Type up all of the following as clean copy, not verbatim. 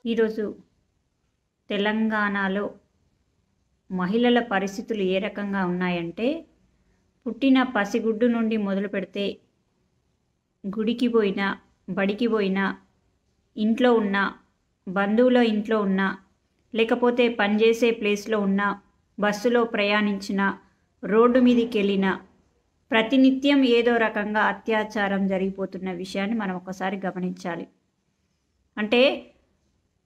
ఈరోజు తెలంగాణలో మహిళల పరిస్థితులు ఏ రకంగా ఉన్నాయంటే, పుట్టిన పసిగుడ్డు నుండి మొదలు పెడితే గుడికి పోయినా, బడికి పోయినా, ఇంట్లో ఉన్నా, బంధువుల ఇంట్లో ఉన్నా, లేకపోతే పనిచేసే ప్లేస్లో ఉన్నా, బస్సులో ప్రయాణించినా, రోడ్డు మీదకి వెళ్ళినా, ప్రతినిత్యం ఏదో రకంగా అత్యాచారం జరిగిపోతున్న విషయాన్ని మనం ఒకసారి గమనించాలి. అంటే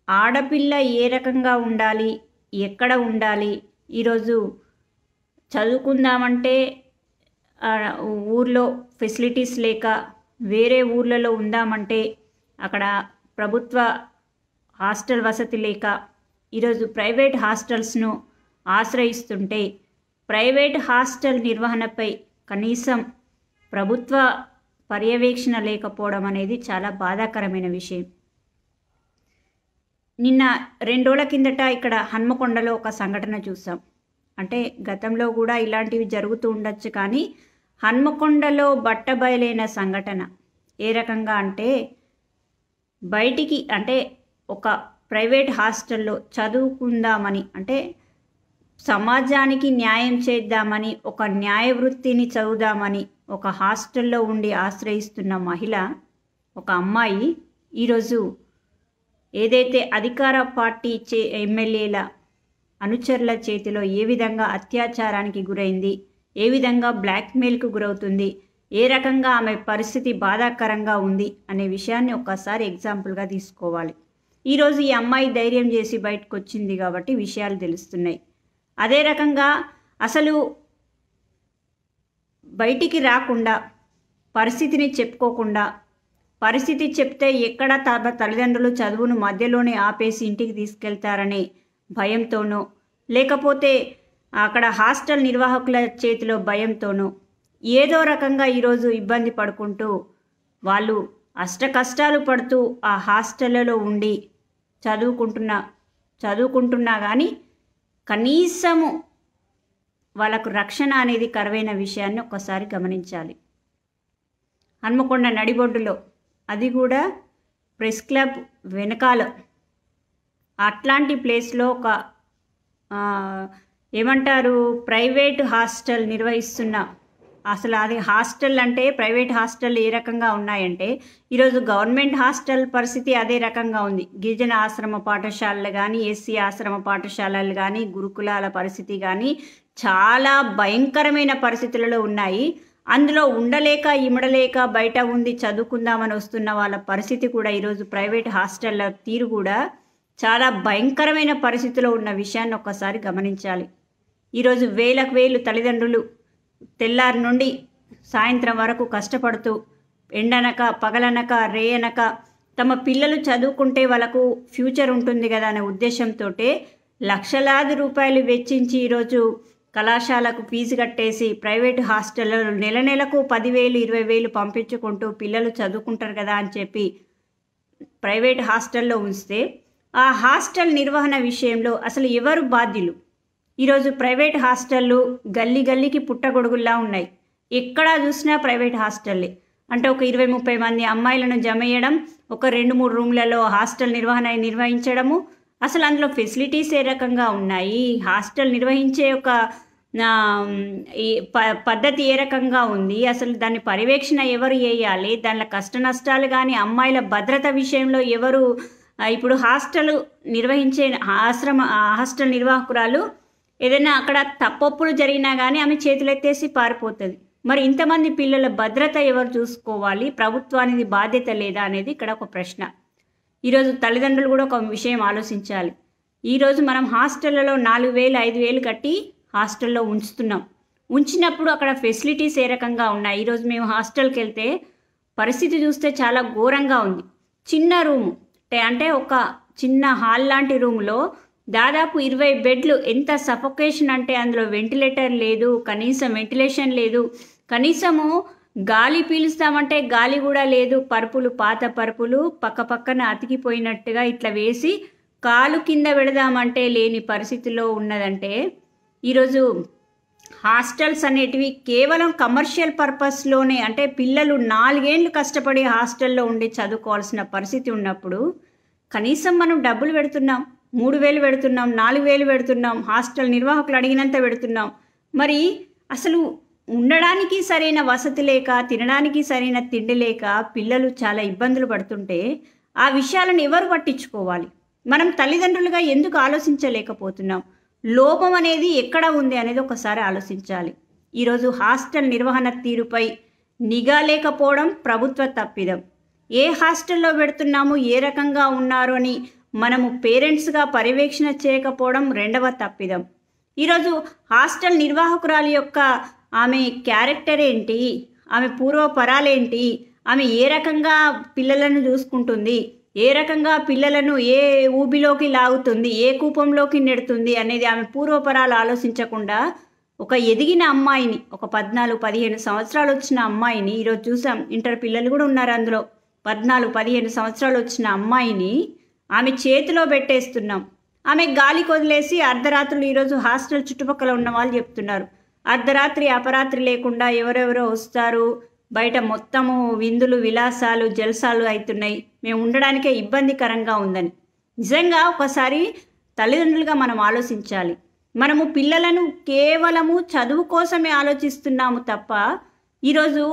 ఆడపిల్ల ఏ రకంగా ఉండాలి, ఎక్కడ ఉండాలి, ఈరోజు చదువుకుందామంటే ఊర్లో ఫెసిలిటీస్ లేక, వేరే ఊర్లలో ఉందామంటే అక్కడ ప్రభుత్వ హాస్టల్ వసతి లేక, ఈరోజు ప్రైవేట్ హాస్టల్స్ను ఆశ్రయిస్తుంటే, ప్రైవేట్ హాస్టల్ నిర్వహణపై కనీసం ప్రభుత్వ పర్యవేక్షణ లేకపోవడం అనేది చాలా బాధాకరమైన విషయం. నిన్న 2 రోజుల కిందట ఇక్కడ హన్మకొండలో ఒక సంఘటన చూసాం. అంటే గతంలో కూడా ఇలాంటివి జరుగుతూ ఉండొచ్చు, కానీ హన్మకొండలో బట్టబయలైన సంఘటన ఏ రకంగా అంటే, బయటికి అంటే ఒక ప్రైవేట్ హాస్టల్లో చదువుకుందామని, అంటే సమాజానికి న్యాయం చేద్దామని, ఒక న్యాయ వృత్తిని చదువుదామని ఒక హాస్టల్లో ఉండి ఆశ్రయిస్తున్న మహిళ, ఒక అమ్మాయి ఈరోజు ఏదైతే అధికార పార్టీ ఎమ్మెల్యేల అనుచరుల చేతిలో ఏ విధంగా అత్యాచారానికి గురైంది, ఏ విధంగా బ్లాక్మెయిల్కు గురవుతుంది, ఏ రకంగా ఆమె పరిస్థితి బాధాకరంగా ఉంది అనే విషయాన్ని ఒక్కసారి ఎగ్జాంపుల్గా తీసుకోవాలి. ఈరోజు ఈ అమ్మాయి ధైర్యం చేసి బయటకు వచ్చింది కాబట్టి విషయాలు తెలుస్తున్నాయి. అదే రకంగా అసలు బయటికి రాకుండా, పరిస్థితిని చెప్పుకోకుండా, పరిస్థితి చెప్తే ఎక్కడ తల్లిదండ్రులు చదువును మధ్యలోనే ఆపేసి ఇంటికి తీసుకెళ్తారనే భయంతోనో, లేకపోతే అక్కడ హాస్టల్ నిర్వాహకుల చేతిలో భయంతోనో ఏదో రకంగా ఈరోజు ఇబ్బంది పడుకుంటూ వాళ్ళు అష్టకష్టాలు పడుతూ ఆ హాస్టల్లో ఉండి చదువుకుంటున్నా కానీ కనీసము వాళ్ళకు రక్షణ అనేది కరువైన విషయాన్ని ఒక్కసారి గమనించాలి. హన్మకొండ నడిబొడ్డులో, అది కూడా ప్రెస్ క్లబ్ వెనకాల, అట్లాంటి ప్లేస్లో ఒక ఏమంటారు ప్రైవేట్ హాస్టల్ నిర్వహిస్తున్న, అసలు అది హాస్టల్ అంటే ప్రైవేట్ హాస్టల్ ఏ రకంగా ఉన్నాయంటే, ఈరోజు గవర్నమెంట్ హాస్టల్ పరిస్థితి అదే రకంగా ఉంది. గిరిజన ఆశ్రమ పాఠశాలలు కానీ, ఎస్సీ ఆశ్రమ పాఠశాలలు కానీ, గురుకులాల పరిస్థితి కానీ చాలా భయంకరమైన పరిస్థితులలో ఉన్నాయి. అందులో ఉండలేక ఇమడలేక బయట ఉండి చదువుకుందామని వస్తున్న వాళ్ళ పరిస్థితి కూడా ఈరోజు ప్రైవేట్ హాస్టళ్ళ తీరు కూడా చాలా భయంకరమైన పరిస్థితిలో ఉన్న విషయాన్ని ఒక్కసారి గమనించాలి. ఈరోజు వేలకు వేలు తల్లిదండ్రులు తెల్లారి నుండి సాయంత్రం వరకు కష్టపడుతూ ఎండనక పగలనక రేయనక తమ పిల్లలు చదువుకుంటే వాళ్ళకు ఫ్యూచర్ ఉంటుంది కదా అనే ఉద్దేశంతో లక్షలాది రూపాయలు వెచ్చించి ఈరోజు కళాశాలకు ఫీజు కట్టేసి ప్రైవేట్ హాస్టల్లో నెలకు 10,000 20,000 పంపించుకుంటూ పిల్లలు చదువుకుంటారు కదా అని చెప్పి ప్రైవేట్ హాస్టల్లో ఉంచితే, ఆ హాస్టల్ నిర్వహణ విషయంలో అసలు ఎవరు బాధ్యులు? ఈరోజు ప్రైవేట్ హాస్టళ్ళు గల్లీ గల్లీకి పుట్టగొడుగుల్లా ఉన్నాయి. ఎక్కడా చూసినా ప్రైవేట్ హాస్టల్లే. అంటే ఒక 20-30 మంది అమ్మాయిలను జమేయడం, ఒక 2-3 రూమ్లలో హాస్టల్ నిర్వహించడము, అసలు అందులో ఫెసిలిటీస్ ఏ రకంగా ఉన్నాయి, హాస్టల్ నిర్వహించే ఒక పద్ధతి ఏ రకంగా ఉంది, అసలు దాని పర్యవేక్షణ ఎవరు చేయాలి, దానిలో కష్ట నష్టాలు కానీ, అమ్మాయిల భద్రత విషయంలో ఎవరు, ఇప్పుడు హాస్టల్ నిర్వహించే హాస్టల్ నిర్వాహకురాలు ఏదైనా అక్కడ తప్పొప్పులు జరిగినా కానీ ఆమె చేతులెత్తేసి పారిపోతుంది. మరి ఇంతమంది పిల్లల భద్రత ఎవరు చూసుకోవాలి? ప్రభుత్వానికి బాధ్యత లేదా అనేది ఇక్కడ ఒక ప్రశ్న. ఈరోజు తల్లిదండ్రులు కూడా ఒక విషయం ఆలోచించాలి. ఈరోజు మనం హాస్టళ్లలో 4,000 5,000 కట్టి హాస్టల్లో ఉంచినప్పుడు అక్కడ ఫెసిలిటీస్ ఏ రకంగా ఉన్నాయి? ఈరోజు మేము హాస్టల్కి వెళ్తే పరిస్థితి చూస్తే చాలా ఘోరంగా ఉంది. చిన్న రూము, అంటే ఒక చిన్న హాల్ లాంటి రూములో దాదాపు 20 బెడ్లు. ఎంత సఫోకేషన్ అంటే అందులో వెంటిలేటర్ లేదు, కనీసం వెంటిలేషన్ లేదు, కనీసము గాలి పీలుస్తామంటే గాలి కూడా లేదు. పరుపులు, పాత పరుపులు పక్కన అతికిపోయినట్టుగా ఇట్లా వేసి కాలు కింద పెడదామంటే లేని పరిస్థితిలో ఉన్నదంటే, ఈరోజు హాస్టల్స్ అనేటివి కేవలం కమర్షియల్ పర్పస్లోనే, అంటే పిల్లలు 4 ఏళ్ళు కష్టపడి హాస్టల్లో ఉండి చదువుకోవాల్సిన పరిస్థితి ఉన్నప్పుడు కనీసం మనం డబ్బులు పెడుతున్నాం, 3,000 పెడుతున్నాం, 4,000 పెడుతున్నాం, హాస్టల్ నిర్వాహకులు అడిగినంత పెడుతున్నాం. మరి అసలు ఉండడానికి సరైన వసతి లేక, తినడానికి సరైన తిండి లేక పిల్లలు చాలా ఇబ్బందులు పడుతుంటే ఆ విషయాలను ఎవరు పట్టించుకోవాలి? మనం తల్లిదండ్రులుగా ఎందుకు ఆలోచించలేకపోతున్నాం? లోపం అనేది ఎక్కడ ఉంది అనేది ఒకసారి ఆలోచించాలి. ఈరోజు హాస్టల్ నిర్వహణ తీరుపై నిఘా లేకపోవడం ప్రభుత్వ తప్పిదం. ఏ హాస్టల్లో పెడుతున్నాము, ఏ రకంగా ఉన్నారు అని మనము పేరెంట్స్గా పర్యవేక్షణ చేయకపోవడం రెండవ తప్పిదం. ఈరోజు హాస్టల్ నిర్వాహకురాలి యొక్క ఆమె క్యారెక్టర్ ఏంటి, ఆమె పూర్వపరాలేంటి, ఆమె ఏ రకంగా పిల్లలను చూసుకుంటుంది, ఏ రకంగా పిల్లలను ఏ ఊబిలోకి లాగుతుంది, ఏ కూపంలోకి నెడుతుంది అనేది ఆమె పూర్వపరాలు ఆలోచించకుండా ఒక ఎదిగిన అమ్మాయిని, ఒక 14-15 సంవత్సరాలు వచ్చిన అమ్మాయిని ఈరోజు చూసాం. ఇంటర్ పిల్లలు కూడా ఉన్నారు అందులో. 14-15 సంవత్సరాలు వచ్చిన అమ్మాయిని ఆమె చేతిలో పెట్టేస్తున్నాం. ఆమె గాలికి వదిలేసి అర్ధరాత్రులు ఈరోజు హాస్టల్ చుట్టుపక్కల ఉన్న వాళ్ళు చెప్తున్నారు, అర్ధరాత్రి అపరాత్రి లేకుండా ఎవరెవరో వస్తారు, బయట మొత్తము విందులు విలాసాలు జల్సాలు అవుతున్నాయి, మేము ఉండడానికే ఇబ్బందికరంగా ఉందని. నిజంగా ఒకసారి తల్లిదండ్రులుగా మనం ఆలోచించాలి. మనము పిల్లలను కేవలము చదువు కోసమే ఆలోచిస్తున్నాము తప్ప ఈరోజు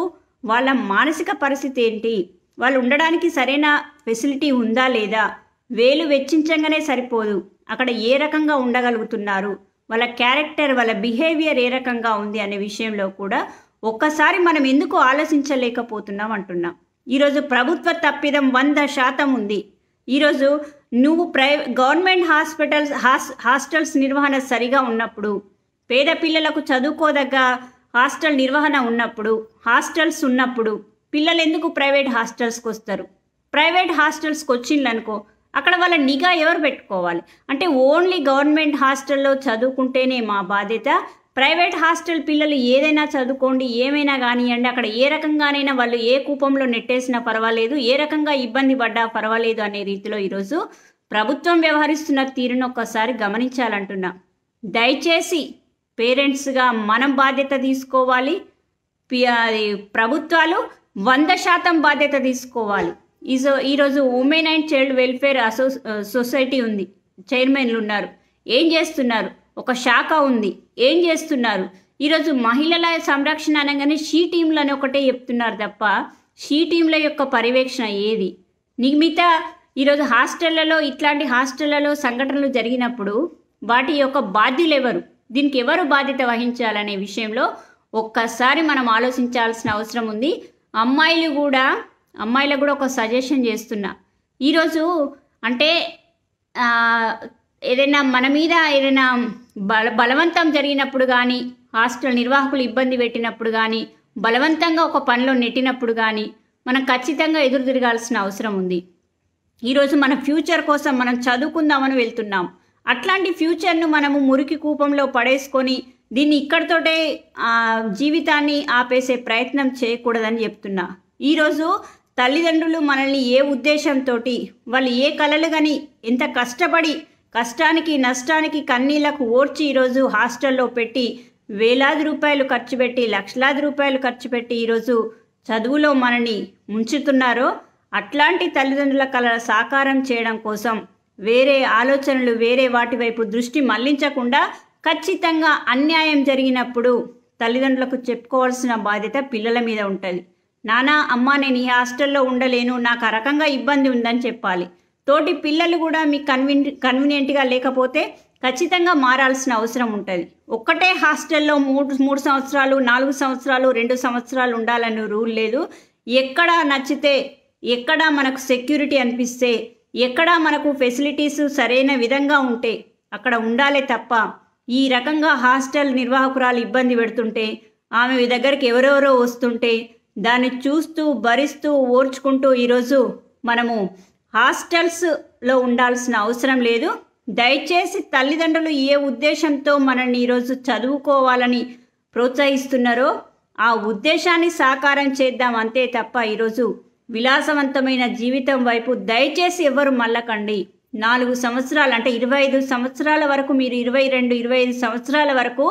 వాళ్ళ మానసిక పరిస్థితి ఏంటి, వాళ్ళు ఉండడానికి సరైన ఫెసిలిటీ ఉందా లేదా, వేలు వెచ్చించంగానే సరిపోదు, అక్కడ ఏ రకంగా ఉండగలుగుతున్నారు, వాళ్ళ క్యారెక్టర్ వాళ్ళ బిహేవియర్ ఏ రకంగా ఉంది అనే విషయంలో కూడా ఒక్కసారి మనం ఎందుకు ఆలోచించలేకపోతున్నాం అంటున్నాం. ఈరోజు ప్రభుత్వ తప్పిదం 100% ఉంది. ఈరోజు నువ్వు గవర్నమెంట్ హాస్టల్స్ నిర్వహణ సరిగా ఉన్నప్పుడు, పేద పిల్లలకు చదువుకోదగ్గ హాస్టల్ నిర్వహణ ఉన్నప్పుడు, హాస్టల్స్ ఉన్నప్పుడు పిల్లలు ఎందుకు ప్రైవేట్ హాస్టల్స్కి వస్తారు? ప్రైవేట్ హాస్టల్స్కి వచ్చిందనుకో అక్కడ వాళ్ళ నిఘా ఎవరు పెట్టుకోవాలి? అంటే ఓన్లీ గవర్నమెంట్ హాస్టల్లో చదువుకుంటేనే మా బాధ్యత, ప్రైవేట్ హాస్టల్ పిల్లలు ఏదైనా చదువుకోండి, ఏమైనా కానివ్వండి, అక్కడ ఏ రకంగానైనా వాళ్ళు ఏ కూపంలో నెట్టేసినా పర్వాలేదు, ఏ రకంగా ఇబ్బంది పడ్డా పర్వాలేదు అనే రీతిలో ఈరోజు ప్రభుత్వం వ్యవహరిస్తున్న తీరును ఒక్కసారి గమనించాలంటున్నా. దయచేసి పేరెంట్స్గా మనం బాధ్యత తీసుకోవాలి. ప్రభుత్వాలు 100% బాధ్యత తీసుకోవాలి. ఈరోజు women and child welfare society ఉంది, చైర్మన్లు ఉన్నారు, ఏం చేస్తున్నారు? ఒక శాఖ ఉంది, ఏం చేస్తున్నారు? ఈరోజు మహిళల సంరక్షణ అనగానే షీ టీంలు అని ఒకటే చెప్తున్నారు తప్ప షీ టీంల యొక్క పర్యవేక్షణ ఏది? మిగతా ఈరోజు హాస్టళ్లలో, ఇట్లాంటి హాస్టళ్లలో సంఘటనలు జరిగినప్పుడు వాటి యొక్క బాధ్యులు ఎవరు, దీనికి ఎవరు బాధ్యత వహించాలనే విషయంలో ఒక్కసారి మనం ఆలోచించాల్సిన అవసరం ఉంది. అమ్మాయిలకు కూడా ఒక సజెషన్ చేస్తున్నా. ఈరోజు అంటే ఏదైనా మన మీద ఏదైనా బలవంతం జరిగినప్పుడు కానీ, హాస్టల్ నిర్వాహకులు ఇబ్బంది పెట్టినప్పుడు కానీ, బలవంతంగా ఒక పనిలో నెట్టినప్పుడు కానీ మనం ఖచ్చితంగా ఎదురు తిరగాల్సిన అవసరం ఉంది. ఈరోజు మన ఫ్యూచర్ కోసం మనం చదువుకుందామని వెళ్తున్నాం. అట్లాంటి ఫ్యూచర్ను మనము మురికి కూపంలో పడేసుకొని దీన్ని ఇక్కడితోటే జీవితాన్ని ఆపేసే ప్రయత్నం చేయకూడదని చెప్తున్నా. ఈరోజు తల్లిదండ్రులు మనల్ని ఏ ఉద్దేశంతో, వాళ్ళు ఏ కలలు కానీ ఎంత కష్టపడి కష్టానికి నష్టానికి కన్నీళ్లకు ఓర్చి ఈరోజు హాస్టల్లో పెట్టి వేలాది రూపాయలు ఖర్చు పెట్టి, లక్షలాది రూపాయలు ఖర్చు పెట్టి ఈరోజు చదువులో మనని ముంచుతున్నారో అట్లాంటి తల్లిదండ్రుల కలల సాకారం చేయడం కోసం వేరే ఆలోచనలు, వేరే వాటి వైపు దృష్టి మళ్లించకుండా ఖచ్చితంగా అన్యాయం జరిగినప్పుడు తల్లిదండ్రులకు చెప్పుకోవాల్సిన బాధ్యత పిల్లల మీద ఉంటుంది. నాన్న, అమ్మ, నేను ఈ హాస్టల్లో ఉండలేను, నాకు ఆ రకంగా ఇబ్బంది ఉందని చెప్పాలి. తోటి పిల్లలు కూడా మీకు కన్వీనియంట్గా లేకపోతే ఖచ్చితంగా మారాల్సిన అవసరం ఉంటుంది. ఒక్కటే హాస్టల్లో 3 సంవత్సరాలు, 4 సంవత్సరాలు, 2 సంవత్సరాలు ఉండాలని రూల్ లేదు. ఎక్కడ నచ్చితే, ఎక్కడ మనకు సెక్యూరిటీ అనిపిస్తే, ఎక్కడ మనకు ఫెసిలిటీస్ సరైన విధంగా ఉంటే అక్కడ ఉండాలే తప్ప ఈ రకంగా హాస్టల్ నిర్వాహకురాలు ఇబ్బంది పెడుతుంటే, ఆమె దగ్గరికి ఎవరెవరో వస్తుంటే దాన్ని చూస్తూ భరిస్తూ ఓర్చుకుంటూ ఈరోజు మనము హాస్టల్స్లో ఉండాల్సిన అవసరం లేదు. దయచేసి తల్లిదండ్రులు ఏ ఉద్దేశంతో మనల్ని ఈరోజు చదువుకోవాలని ప్రోత్సహిస్తున్నారో ఆ ఉద్దేశాన్ని సాకారం చేద్దాం అంతే తప్ప ఈరోజు విలాసవంతమైన జీవితం వైపు దయచేసి ఎవరు మళ్ళకండి. 4 సంవత్సరాలు అంటే 25 సంవత్సరాల వరకు, మీరు 22-25 సంవత్సరాల వరకు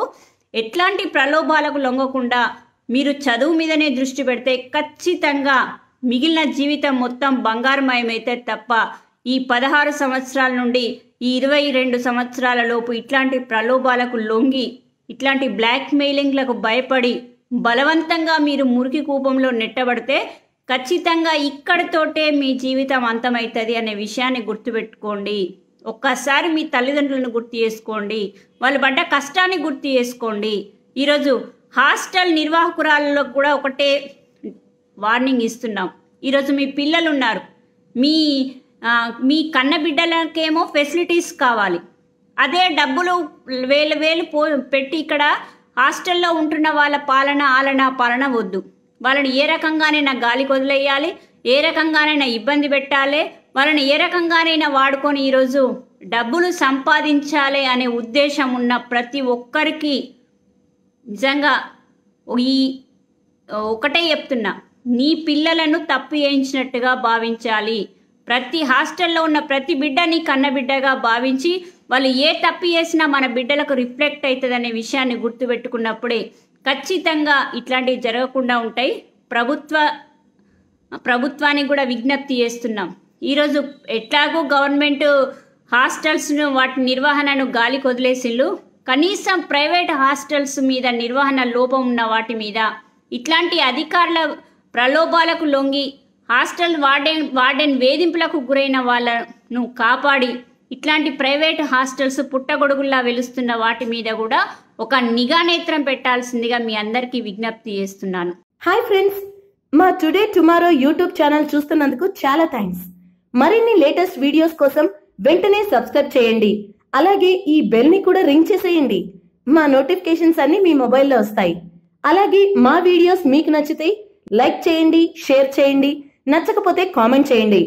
ఎట్లాంటి ప్రలోభాలకు లొంగకుండా మీరు చదువు మీదనే దృష్టి పెడితే ఖచ్చితంగా మిగిలిన జీవితం మొత్తం బంగారుమయమైతే తప్ప ఈ 16 సంవత్సరాల నుండి ఈ 22 సంవత్సరాల లోపు ఇట్లాంటి ప్రలోభాలకు లొంగి ఇట్లాంటి బ్లాక్ మెయిలింగ్లకు భయపడి బలవంతంగా మీరు మురికి కూపంలో నెట్టబడితే ఖచ్చితంగా ఇక్కడితోటే మీ జీవితం అంతమవుతుంది అనే విషయాన్ని గుర్తుపెట్టుకోండి. ఒక్కసారి మీ తల్లిదండ్రులను గుర్తు చేసుకోండి, వాళ్ళు పడ్డ కష్టాన్ని గుర్తు చేసుకోండి. ఈరోజు హాస్టల్ నిర్వాహకురాలలో కూడా ఒకటే వార్నింగ్ ఇస్తున్నాం. ఈరోజు మీ పిల్లలు ఉన్నారు, మీ కన్న బిడ్డలకేమో ఫెసిలిటీస్ కావాలి. అదే డబ్బులు వేలు పెట్టి ఇక్కడ హాస్టల్లో ఉంటున్న వాళ్ళ పాలన వద్దు. వాళ్ళని ఏ రకంగానైనా గాలికి వదిలేయాలి, ఏ రకంగానైనా ఇబ్బంది పెట్టాలి, వాళ్ళని ఏ రకంగానైనా వాడుకొని ఈరోజు డబ్బులు సంపాదించాలి అనే ఉద్దేశం ఉన్న ప్రతి ఒక్కరికి నిజంగా ఒకటే చెప్తున్నా, నీ పిల్లలను తప్పు చేయించినట్టుగా భావించాలి. ప్రతి హాస్టల్లో ఉన్న ప్రతి బిడ్డని కన్నబిడ్డగా భావించి వాళ్ళు ఏ తప్పు చేసినా మన బిడ్డలకు రిఫ్లెక్ట్ అవుతుంది అనే విషయాన్ని గుర్తుపెట్టుకున్నప్పుడే ఖచ్చితంగా ఇట్లాంటివి జరగకుండా ఉంటాయి. ప్రభుత్వానికి కూడా విజ్ఞప్తి చేస్తున్నాం. ఈరోజు ఎట్లాగో గవర్నమెంట్ హాస్టల్స్ను వాటి నిర్వహణను గాలికి వదిలేసిళ్ళు, కనీసం ప్రైవేట్ హాస్టల్స్ మీద నిర్వహణ లోపం ఉన్న వాటి మీద ఇట్లాంటి అధికారుల ప్రలోభాలకు లొంగి హాస్టల్ వార్డెన్ వేధింపులకు గురైన వాళ్ళను కాపాడి ఇట్లాంటి ప్రైవేట్ హాస్టల్స్ పుట్టగొడుగుల్లా వెలుస్తున్న వాటి మీద కూడా ఒక నిఘా నేత్రం పెట్టాల్సిందిగా మీ అందరికీ విజ్ఞప్తి చేస్తున్నాను. హాయ్ ఫ్రెండ్స్, మా టుడే టుమారో యూట్యూబ్ ఛానల్ చూస్తున్నందుకు చాలా థ్యాంక్స్. మరిన్ని లేటెస్ట్ వీడియోస్ కోసం వెంటనే సబ్స్క్రైబ్ చేయండి. అలాగే ఈ బెల్ ని కూడా రింగ్ చేసేయండి. మా నోటిఫికేషన్స్ అన్ని మీ మొబైల్లో వస్తాయి. అలాగే మా వీడియోస్ మీకు నచ్చితే లైక్ చేయండి, షేర్ చేయండి, నచ్చకపోతే కామెంట్ చేయండి.